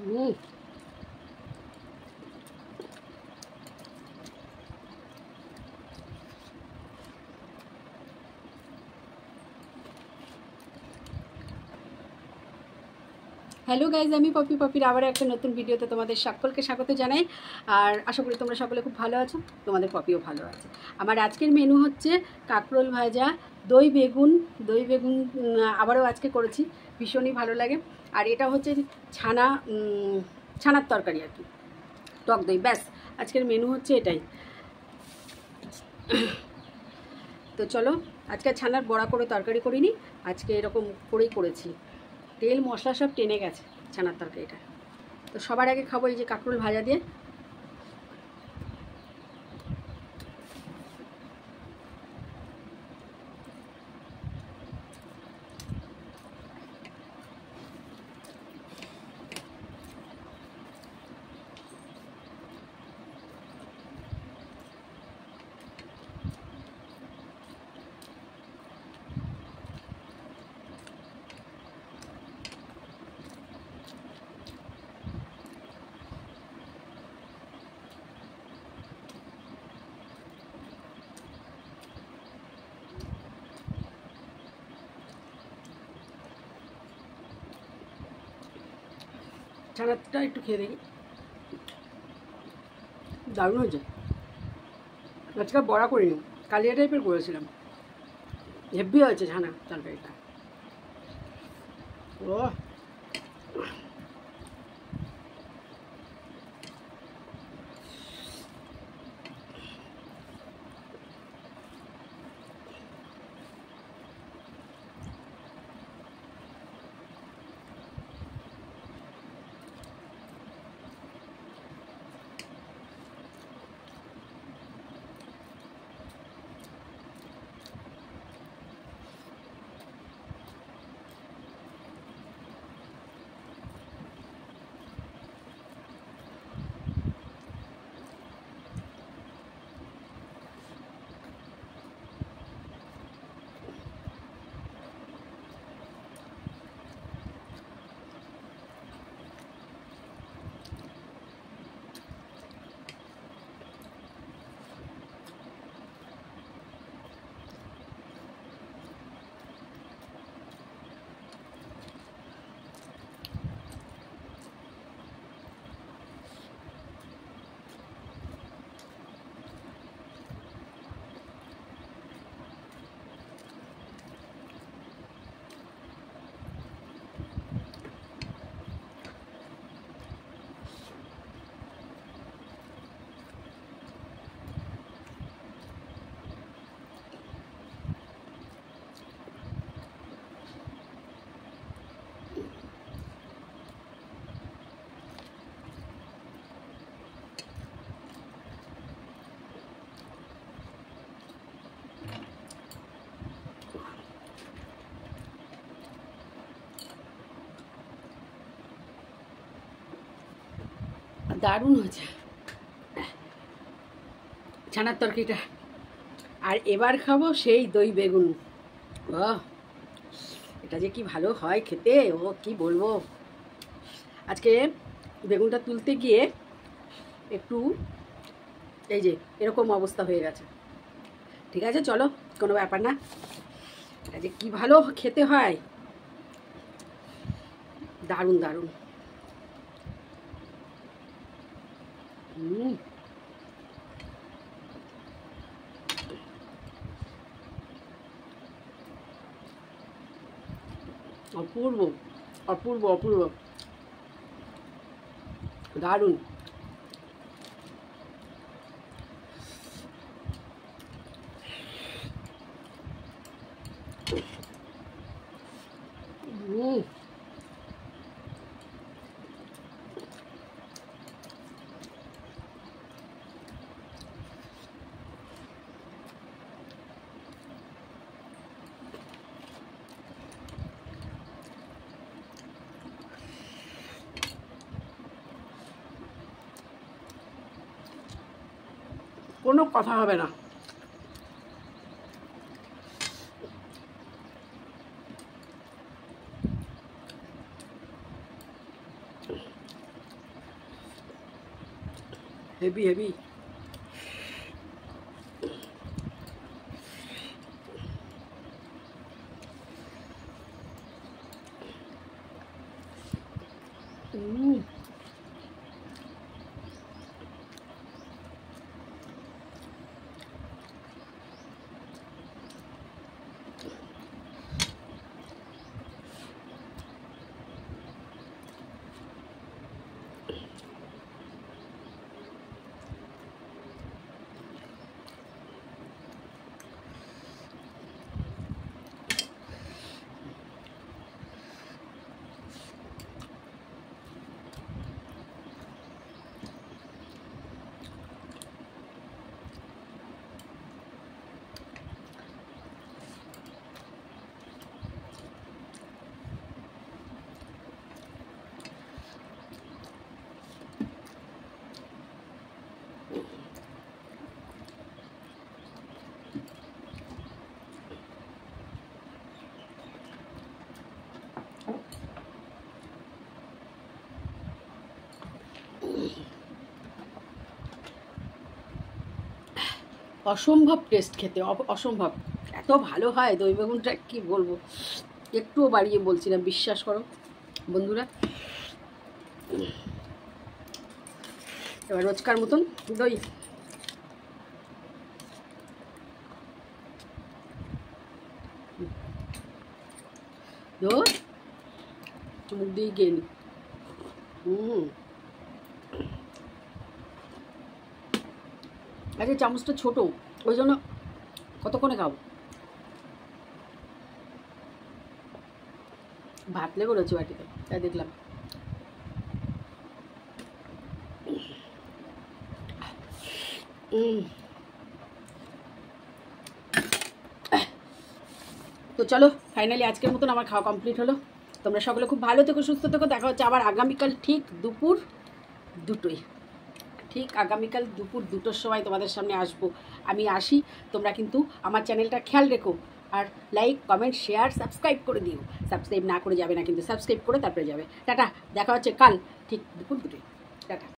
হুম। Hello guys, আমি পপির আবার একটা নতুন ভিডিওতে তোমাদের সকলকে স্বাগত জানাই। আর আশা করি তোমরা সকলে খুব ভালো আছো, তোমাদের পপিও ভালো আছে। আমার আজকের মেনু হচ্ছে কাঁকরোল ভাজা, দই বেগুন। আবারও আজকে করেছি, ভীষণই ভালো লাগে। আর এটা হচ্ছে ছানার তরকারি আর কি, টক দই। ব্যাস, আজকের মেনু হচ্ছে এটাই। তো চলো, আজকে ছানার বড়া করে তরকারি করিনি, আজকে এরকম করেই করেছি। তেল মশলা সব টেনে গেছে ছানার তরকারিটা। তো সবার আগে খাবো এই যে কাঁকরোল ভাজা দিয়ে। ছানাটা একটু খেয়ে দেখি, দারুণ হয়েছে। আজকে বড়া করিনি, কালিয়া টাইপের করেছিলাম। হেভি হয়েছে ছানা তরকারিটা। ও দারুণ হয়েছে ছানার তরকারিটা। আর এবার খাবো সেই দই বেগুন। ও, এটা যে কি ভালো হয় খেতে, ও কি বলবো। আজকে বেগুনটা তুলতে গিয়ে একটু এই যে এরকম অবস্থা হয়ে গেছে। ঠিক আছে, চলো, কোনো ব্যাপার না। এটা যে কি ভালো খেতে হয়, দারুণ দারুণ। অপূর্ব অপূর্ব অপূর্ব, দারুণ। কোনো কথা হবে না। Heavy heavy. অসম্ভব টেস্ট খেতে, অসম্ভব, এত ভালো হয় দই বেগুনটা, কি বলবো, একটুও বাড়িয়ে বলছি না, বিশ্বাস করো বন্ধুরা। এবার রোজকার মতন দই। মুখ দিয়ে গেল। আচ্ছা, চামচটা ছোট, ওই জন্য কতক্ষণে খাবো। ভাত লেগে রয়েছে বাটিতে, তাই দেখলাম। তো চলো, ফাইনালি আজকের মতন আমার খাওয়া কমপ্লিট হলো। তোমরা সকলে খুব ভালো থেকো, সুস্থ থেকো। দেখা হচ্ছে আবার আগামীকাল ঠিক দুপুর 2টোয়, ঠিক আগামীকাল দুপুর 2টোর সময় তোমাদের সামনে আসবো। আমি আসি, তোমরা কিন্তু আমার চ্যানেলটা খেয়াল রেখো, আর লাইক, কমেন্ট, শেয়ার, সাবস্ক্রাইব করে দিও। সাবস্ক্রাইব না করে যাবে না কিন্তু, সাবস্ক্রাইব করে তারপরে যাবে। টাটা, দেখা হচ্ছে কাল ঠিক দুপুর 2টোয়। টাটা।